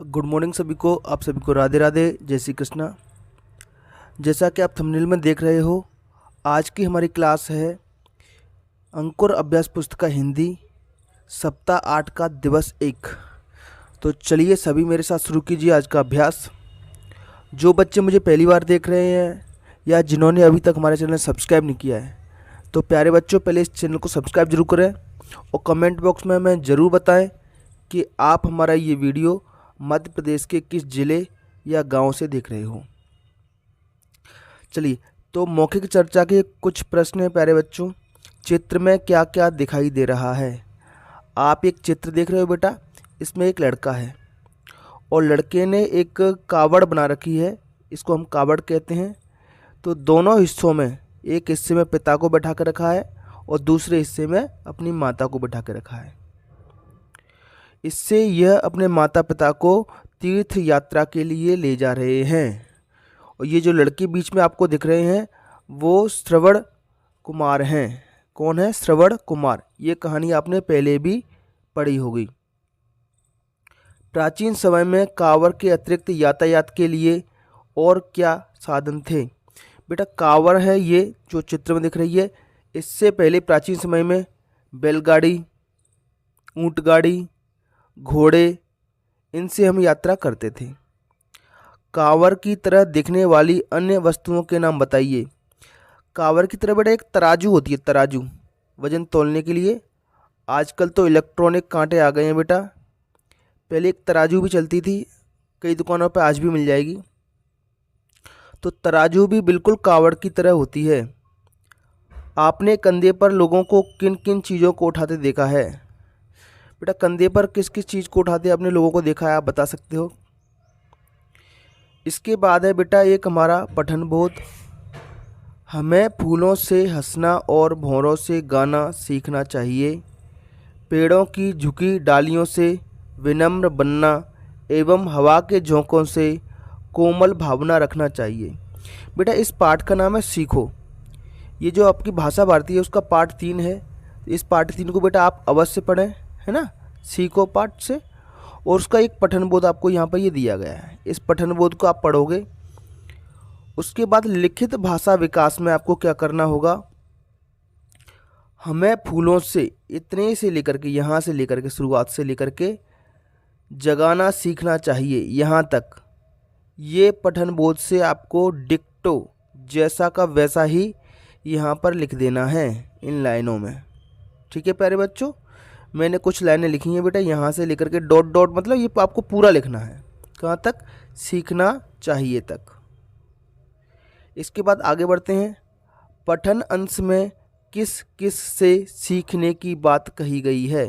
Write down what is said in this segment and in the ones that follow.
Good morning सभी को। आप सभी को राधे राधे, जय श्री कृष्णा। जैसा कि आप थंबनेल में देख रहे हो, आज की हमारी क्लास है अंकुर अभ्यास पुस्तिका हिंदी सप्ताह 8 का दिवस 1। तो चलिए सभी मेरे साथ शुरू कीजिए आज का अभ्यास। जो बच्चे मुझे पहली बार देख रहे हैं या जिन्होंने अभी तक हमारे चैनल सब्सक्राइब नहीं किया है, तो प्यारे बच्चों पहले इस चैनल को सब्सक्राइब जरूर करें और कमेंट बॉक्स में हमें ज़रूर बताएं कि आप हमारा ये वीडियो मध्य प्रदेश के किस ज़िले या गांव से देख रहे हो। चलिए, तो मौखिक चर्चा के कुछ प्रश्न हैं प्यारे बच्चों। चित्र में क्या क्या दिखाई दे रहा है? आप एक चित्र देख रहे हो बेटा, इसमें एक लड़का है और लड़के ने एक कावड़ बना रखी है, इसको हम कावड़ कहते हैं। तो दोनों हिस्सों में, एक हिस्से में पिता को बैठा कर रखा है और दूसरे हिस्से में अपनी माता को बैठा कर रखा है। इससे यह अपने माता पिता को तीर्थ यात्रा के लिए ले जा रहे हैं। और ये जो लड़के बीच में आपको दिख रहे हैं वो श्रवण कुमार हैं। कौन है? श्रवण कुमार। ये कहानी आपने पहले भी पढ़ी होगी। प्राचीन समय में कांवड़ के अतिरिक्त यातायात के लिए और क्या साधन थे? बेटा कांवड़ है ये जो चित्र में दिख रही है, इससे पहले प्राचीन समय में बैलगाड़ी, ऊंट गाड़ी, घोड़े, इनसे हम यात्रा करते थे। कांवड़ की तरह दिखने वाली अन्य वस्तुओं के नाम बताइए। कांवड़ की तरह बेटा एक तराजू होती है, तराजू वजन तौलने के लिए। आजकल तो इलेक्ट्रॉनिक कांटे आ गए हैं बेटा, पहले एक तराजू भी चलती थी, कई दुकानों पर आज भी मिल जाएगी। तो तराजू भी बिल्कुल कांवड़ की तरह होती है। आपने कंधे पर लोगों को किन किन चीज़ों को उठाते देखा है? बेटा कंधे पर किस किस चीज़ को उठाते आपने लोगों को देखा है, आप बता सकते हो। इसके बाद है बेटा एक हमारा पठन बोध। हमें फूलों से हंसना और भौरों से गाना सीखना चाहिए। पेड़ों की झुकी डालियों से विनम्र बनना एवं हवा के झोंकों से कोमल भावना रखना चाहिए। बेटा इस पाठ का नाम है सीखो। ये जो आपकी भाषा भारती है उसका पाठ 3 है। इस पाठ 3 को बेटा आप अवश्य पढ़ें, है ना, सीखो पाठ से। और उसका एक पठन बोध आपको यहाँ पर ये दिया गया है, इस पठन बोध को आप पढ़ोगे। उसके बाद लिखित भाषा विकास में आपको क्या करना होगा? हमें फूलों से, इतने से लेकर के, यहाँ से लेकर के, शुरुआत से लेकर के जगाना सीखना चाहिए यहाँ तक। ये पठन बोध से आपको डिक्टो जैसा का वैसा ही यहाँ पर लिख देना है इन लाइनों में। ठीक है प्यारे बच्चों, मैंने कुछ लाइनें लिखी हैं बेटा, यहाँ से लेकर के डॉट डॉट, मतलब ये आपको पूरा लिखना है। कहाँ तक? सीखना चाहिए तक। इसके बाद आगे बढ़ते हैं। पठन अंश में किस किस से सीखने की बात कही गई है?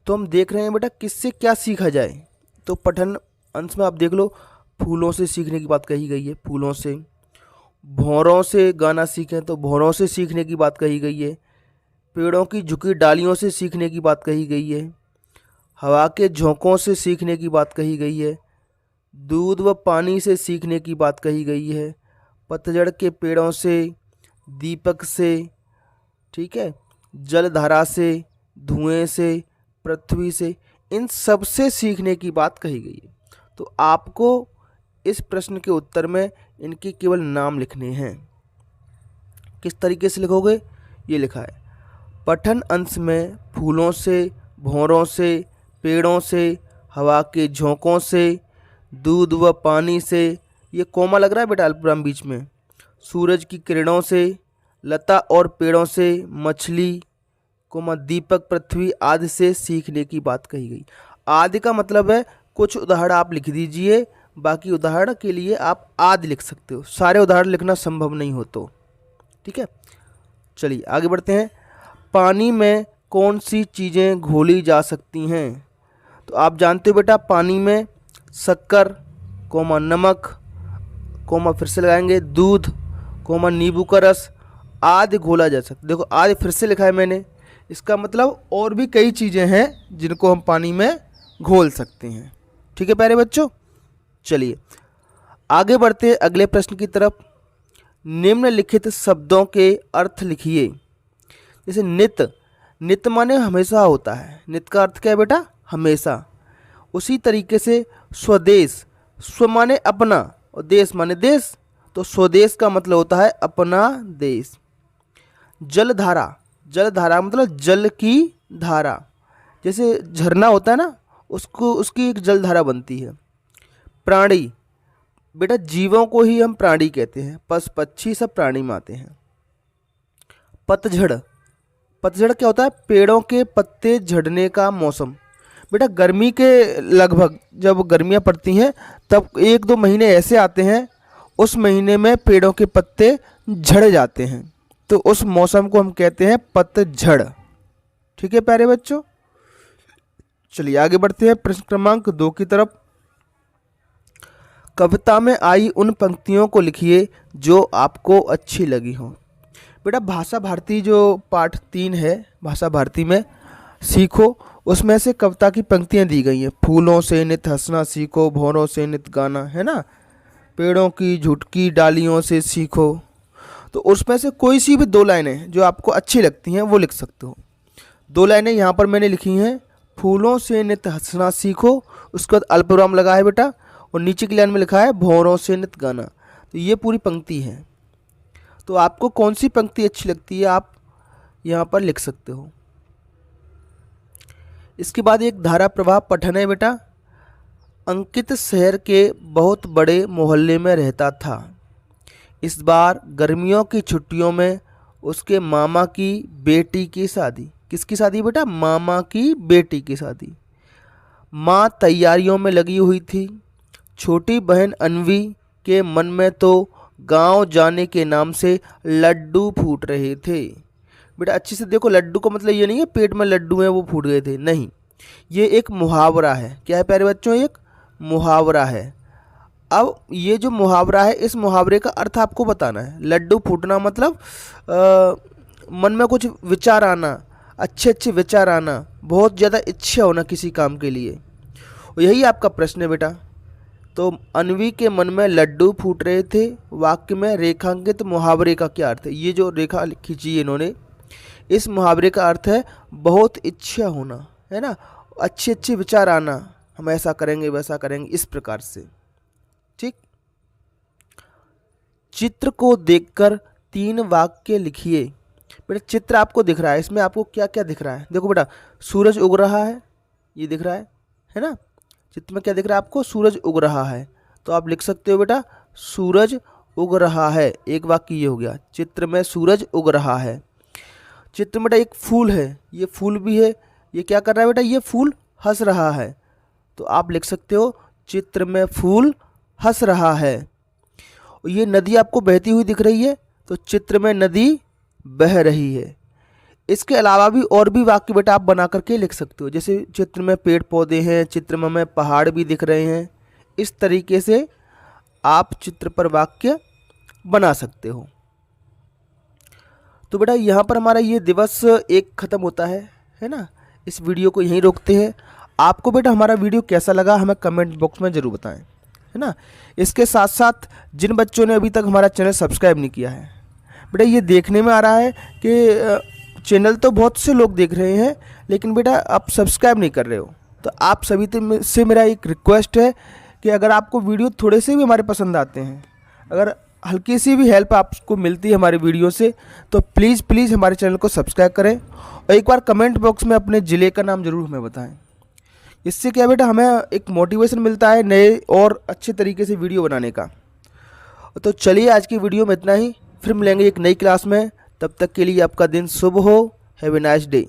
तो हम देख रहे हैं बेटा किससे क्या सीखा जाए। तो पठन अंश में आप देख लो, फूलों से सीखने की बात कही गई है, फूलों से। भौरों से गाना सीखें तो भौरों से सीखने की बात कही गई है। पेड़ों की झुकी डालियों से सीखने की बात कही गई है। हवा के झोंकों से सीखने की बात कही गई है। दूध व पानी से सीखने की बात कही गई है। पतझड़ के पेड़ों से, दीपक से, ठीक है, जलधारा से, धुएं से, पृथ्वी से, इन सब से सीखने की बात कही गई है। तो आपको इस प्रश्न के उत्तर में इनके केवल नाम लिखने हैं। किस तरीके से लिखोगे? ये लिखा है, पठन अंश में फूलों से, भौरों से, पेड़ों से, हवा के झोंकों से, दूध व पानी से, ये कोमा लग रहा है बेटा अल्पविराम बीच में, सूरज की किरणों से, लता और पेड़ों से, मछली, कोमा दीपक, पृथ्वी आदि से सीखने की बात कही गई। आदि का मतलब है कुछ उदाहरण आप लिख दीजिए, बाकी उदाहरण के लिए आप आदि लिख सकते हो, सारे उदाहरण लिखना संभव नहीं हो तो। ठीक है, चलिए आगे बढ़ते हैं। पानी में कौन सी चीज़ें घोली जा सकती हैं? तो आप जानते हो बेटा पानी में शक्कर, कोमा नमक, कोमा फिर से लगाएंगे दूध, कोमा नींबू का रस आदि घोला जा सकता। देखो आदि फिर से लिखा है मैंने, इसका मतलब और भी कई चीज़ें हैं जिनको हम पानी में घोल सकते हैं। ठीक है प्यारे बच्चों, चलिए आगे बढ़ते हैं अगले प्रश्न की तरफ। निम्नलिखित शब्दों के अर्थ लिखिए। जैसे नित, नित माने हमेशा होता है। नित का अर्थ क्या है बेटा? हमेशा। उसी तरीके से स्वदेश, स्व माने अपना और देश माने देश, तो स्वदेश का मतलब होता है अपना देश। जलधारा, जलधारा मतलब जल की धारा, जैसे झरना होता है ना, उसको उसकी एक जलधारा बनती है। प्राणी, बेटा जीवों को ही हम प्राणी कहते हैं, पशु पक्षी सब प्राणी में आते हैं। पतझड़, पतझड़ क्या होता है? पेड़ों के पत्ते झड़ने का मौसम। बेटा गर्मी के लगभग जब गर्मियाँ पड़ती हैं तब 1-2 महीने ऐसे आते हैं, उस महीने में पेड़ों के पत्ते झड़ जाते हैं, तो उस मौसम को हम कहते हैं पतझड़। ठीक है प्यारे बच्चों, चलिए आगे बढ़ते हैं प्रश्न क्रमांक 2 की तरफ। कविता में आई उन पंक्तियों को लिखिए जो आपको अच्छी लगी हो। बेटा भाषा भारती जो पाठ 3 है भाषा भारती में सीखो, उसमें से कविता की पंक्तियां दी गई हैं। फूलों से नित हंसना सीखो, भौरों से नित गाना, है ना, पेड़ों की झुटकी डालियों से सीखो। तो उसमें से कोई सी भी 2 लाइनें जो आपको अच्छी लगती हैं वो लिख सकते हो। 2 लाइनें यहाँ पर मैंने लिखी हैं, फूलों से नित हंसना सीखो, उसके बाद अल्पविराम लगा है बेटा, और नीचे की लाइन में लिखा है भौरों से नित गाना। तो ये पूरी पंक्ति है, तो आपको कौन सी पंक्ति अच्छी लगती है आप यहाँ पर लिख सकते हो। इसके बाद एक धारा प्रवाह पठन है बेटा। अंकित शहर के बहुत बड़े मोहल्ले में रहता था। इस बार गर्मियों की छुट्टियों में उसके मामा की बेटी की शादी। किसकी शादी बेटा? मामा की बेटी की शादी। माँ तैयारियों में लगी हुई थी। छोटी बहन अन्वी के मन में तो गांव जाने के नाम से लड्डू फूट रहे थे। बेटा अच्छे से देखो, लड्डू का मतलब ये नहीं है पेट में लड्डू हैं वो फूट गए थे, नहीं, ये एक मुहावरा है। क्या है प्यारे बच्चों? एक मुहावरा है। अब ये जो मुहावरा है, इस मुहावरे का अर्थ आपको बताना है। लड्डू फूटना मतलब मन में कुछ विचार आना, अच्छे अच्छे विचार आना, बहुत ज़्यादा इच्छा होना किसी काम के लिए, यही आपका प्रश्न है बेटा। तो अन्वी के मन में लड्डू फूट रहे थे, वाक्य में रेखांकित मुहावरे का क्या अर्थ है? ये जो रेखा खींची है इन्होंने, इस मुहावरे का अर्थ है बहुत इच्छा होना, है ना, अच्छे अच्छे विचार आना, हम ऐसा करेंगे वैसा करेंगे, इस प्रकार से। ठीक। चित्र को देखकर 3 वाक्य लिखिए। बेटा चित्र आपको दिख रहा है, इसमें आपको क्या क्या दिख रहा है? देखो बेटा, सूरज उग रहा है, ये दिख रहा है ना। चित्र में क्या दिख रहा है आपको? सूरज उग रहा है, तो आप लिख सकते हो बेटा सूरज उग रहा है। एक वाक्य ये हो गया, चित्र में सूरज उग रहा है। चित्र में बेटा एक फूल है, ये फूल भी है, ये क्या कर रहा है बेटा? ये फूल हंस रहा है, तो आप लिख सकते हो चित्र में फूल हंस रहा है। ये नदी आपको बहती हुई दिख रही है, तो चित्र में नदी बह रही है। इसके अलावा भी और भी वाक्य बेटा आप बना करके लिख सकते हो, जैसे चित्र में पेड़ पौधे हैं, चित्र में हमें पहाड़ भी दिख रहे हैं। इस तरीके से आप चित्र पर वाक्य बना सकते हो। तो बेटा यहाँ पर हमारा ये दिवस 1 खत्म होता है ना। इस वीडियो को यहीं रोकते हैं। आपको बेटा हमारा वीडियो कैसा लगा हमें कमेंट बॉक्स में ज़रूर बताएं, है ना। इसके साथ साथ जिन बच्चों ने अभी तक हमारा चैनल सब्सक्राइब नहीं किया है, बेटा ये देखने में आ रहा है कि चैनल तो बहुत से लोग देख रहे हैं, लेकिन बेटा आप सब्सक्राइब नहीं कर रहे हो। तो आप सभी से मेरा एक रिक्वेस्ट है कि अगर आपको वीडियो थोड़े से भी हमारे पसंद आते हैं, अगर हल्की सी भी हेल्प आपको मिलती है हमारे वीडियो से, तो प्लीज़ हमारे चैनल को सब्सक्राइब करें और एक बार कमेंट बॉक्स में अपने ज़िले का नाम ज़रूर हमें बताएं। इससे क्या बेटा हमें एक मोटिवेशन मिलता है नए और अच्छे तरीके से वीडियो बनाने का। तो चलिए आज की वीडियो में इतना ही, फिर मिलेंगे एक नई क्लास में। तब तक के लिए आपका दिन शुभ हो। Have a nice day.